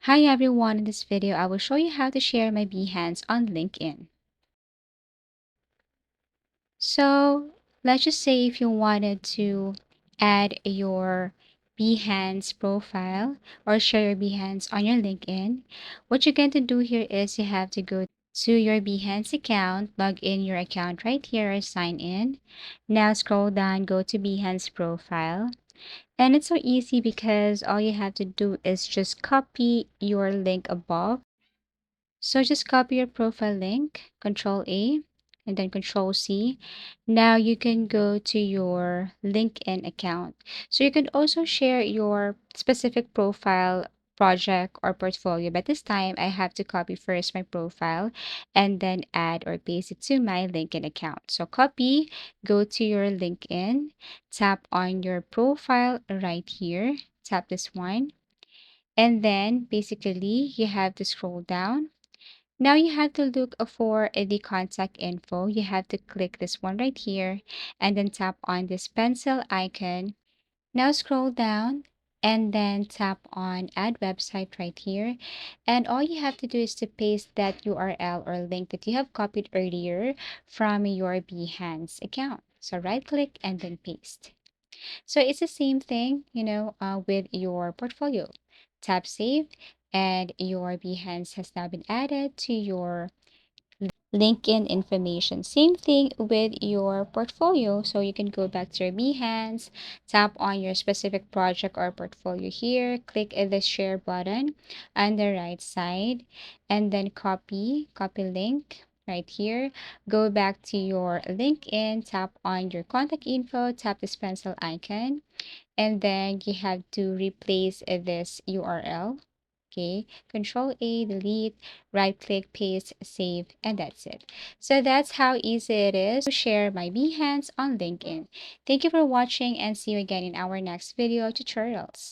Hi everyone, in this video I will show you how to share my Behance on LinkedIn. So let's just say if you wanted to add your Behance profile or share your Behance on your LinkedIn, what you're going to do here is you have to go to your Behance account, log in your account right here or sign in. Now scroll down, go to Behance profile. And it's so easy because all you have to do is just copy your link above. So just copy your profile link, Control A, and then Control C. Now you can go to your LinkedIn account. So you can also share your specific profile, project, or portfolio. But this time I have to copy first my profile and then add or paste it to my LinkedIn account. So copy, go to your LinkedIn, tap on your profile right here, tap this one. And then basically you have to scroll down. Now you have to look for the contact info. You have to click this one right here and then tap on this pencil icon. Now scroll down and then tap on add website right here. And all you have to do is to paste that URL or link that you have copied earlier from your Behance account. So right click and then paste. So it's the same thing, with your portfolio. Tap save and your Behance has now been added to your LinkedIn information. Same thing with your portfolio. So you can go back to your Behance, tap on your specific project or portfolio here, click the share button on the right side, and then copy link right here. Go back to your LinkedIn, tap on your contact info, tap this pencil icon, and then you have to replace this URL. Okay, Control A, delete, right click, paste, save, and that's it. So that's how easy it is to share my Behance on LinkedIn. Thank you for watching and see you again in our next video tutorials.